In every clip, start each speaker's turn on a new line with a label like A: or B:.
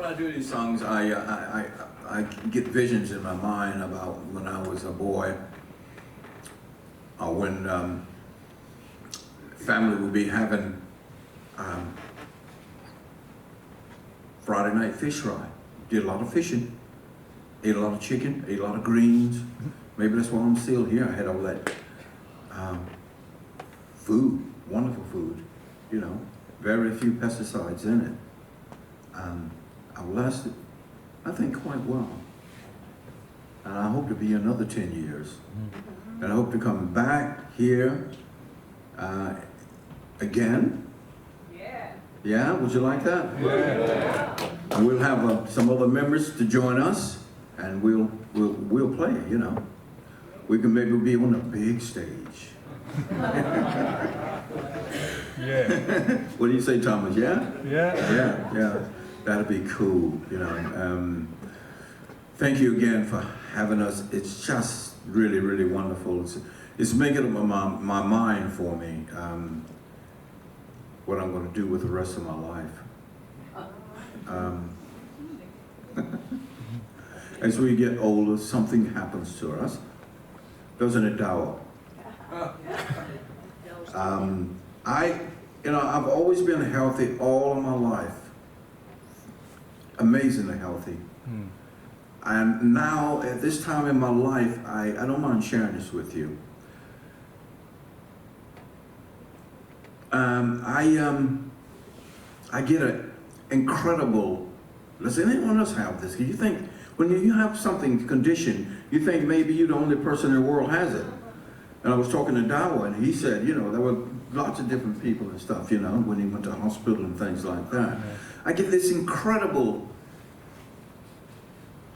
A: I do these songs, I get visions in my mind about when I was a boy, or when family would be having Friday night fish fry. Did a lot of fishing, ate a lot of chicken, ate a lot of greens. Maybe that's why I'm still here. I had all that food, wonderful food, you know, very few pesticides in it. I lasted, I think, quite well. And I hope to be another 10 years. And I hope to come back here again. Yeah. Yeah, would you like that? Yeah. And we'll have some other members to join us, and we'll play, you know. We can maybe be on a big stage.
B: Yeah.
A: What do you say, Thomas? Yeah?
B: Yeah.
A: Yeah. That'd be cool, you know. Thank you again for having us. It's just really, really wonderful. It's making up my mind for me what I'm going to do with the rest of my life. As we get older, something happens to us, doesn't it, Dow? I've always been healthy all of my life, amazingly healthy. And now, at this time in my life, I don't mind sharing this with you. I get an incredible, does anyone else have this? You think, when you have something conditioned, you think maybe you're the only person in the world has it. And I was talking to Dawa, and he said, you know, there were lots of different people and stuff, you know, when he went to hospital and things like that. I get this incredible,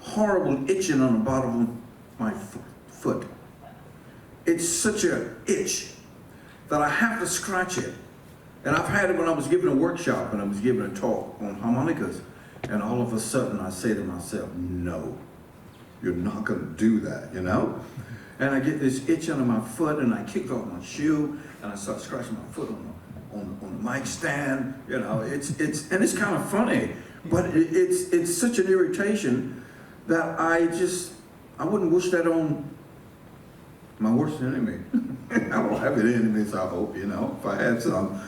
A: horrible itching on the bottom of my foot. It's such a itch that I have to scratch it. And I've had it when I was giving a workshop and I was giving a talk on harmonicas. And all of a sudden I say to myself, no, you're not going to do that, you know? And I get this itch under my foot and I kick off my shoe and I start scratching my foot on the mic stand, you know? And it's kind of funny, but it's such an irritation that I wouldn't wish that on my worst enemy. I don't have any enemies, I hope, you know, if I had some.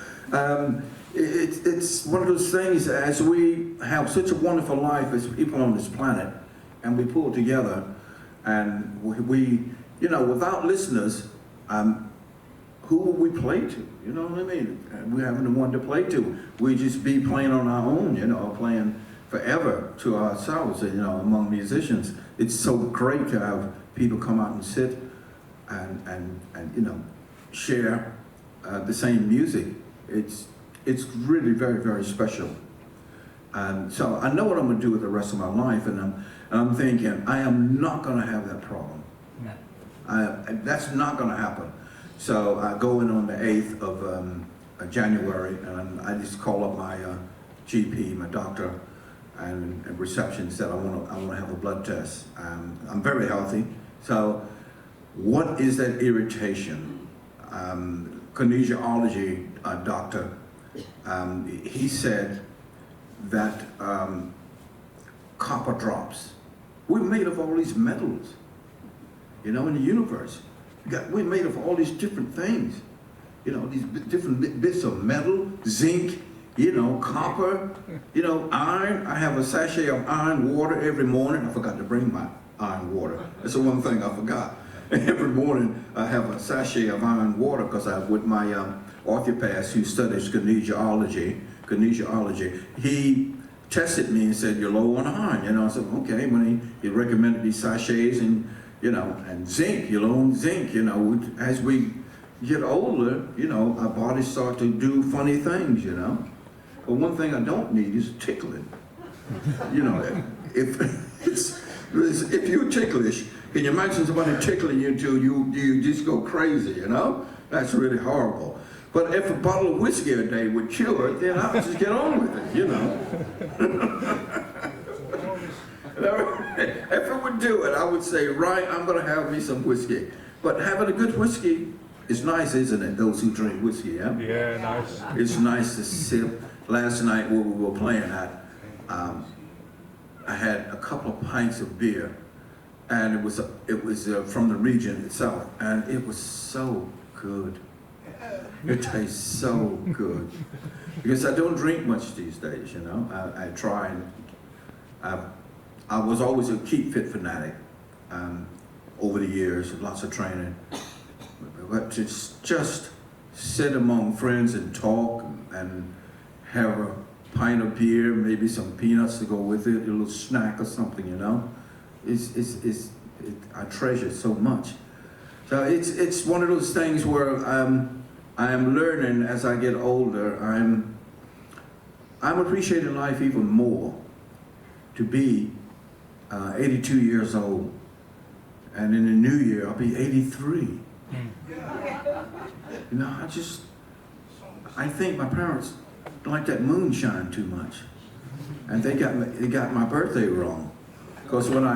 A: It's one of those things, as we have such a wonderful life as people on this planet, and we pull together, and we you know, without listeners, who will we play to? You know what I mean? We haven't one to play to. We just be playing on our own, you know, playing forever to ourselves, you know, among musicians. It's so great to have people come out and sit and you know, share the same music. It's really very, very special. And so I know what I'm going to do with the rest of my life, and I'm thinking, I am not going to have that problem. That's not going to happen. So I go in on the 8th of January, and I just call up my GP, my doctor, and reception said I want to have a blood test. I'm very healthy. So what is that irritation? Kinesiology doctor, he said that copper drops. We're made of all these metals, you know, in the universe. We're made of all these different things, you know, these different bits of metal, zinc, you know, copper, you know, iron. I have a sachet of iron water every morning. I forgot to bring my iron water. That's the one thing I forgot. Every morning I have a sachet of iron water because I'm with my orthopath who studies kinesiology. He tested me and said, you're low on iron. You know, I said, okay. When he recommended these sachets and, you know, and zinc, you're low on zinc. You know, as we get older, you know, our bodies start to do funny things, you know. But one thing I don't need is tickling. You know, if you're ticklish, can you imagine somebody tickling you till you just go crazy, you know? That's really horrible. But if a bottle of whiskey a day would cure it, then I'll just get on with it, you know? If it would do it, I would say, right, I'm going to have me some whiskey. But having a good whiskey is nice, isn't it? Those who drink whiskey, yeah?
B: Yeah, nice.
A: It's nice to sip. Last night when we were playing at I had a couple of pints of beer, and it was from the region itself, and it was so good. It tastes so good. Because I don't drink much these days, you know. I try, and I was always a keep fit fanatic over the years, lots of training. But to just sit among friends and talk and have a pint of beer, maybe some peanuts to go with it, a little snack or something, you know, I treasure it so much. So it's one of those things where I am learning as I get older. I'm appreciating life even more. To be 82 years old, and in the new year I'll be 83. You know, I think my parents like that moonshine too much, and they got my birthday wrong. Because when I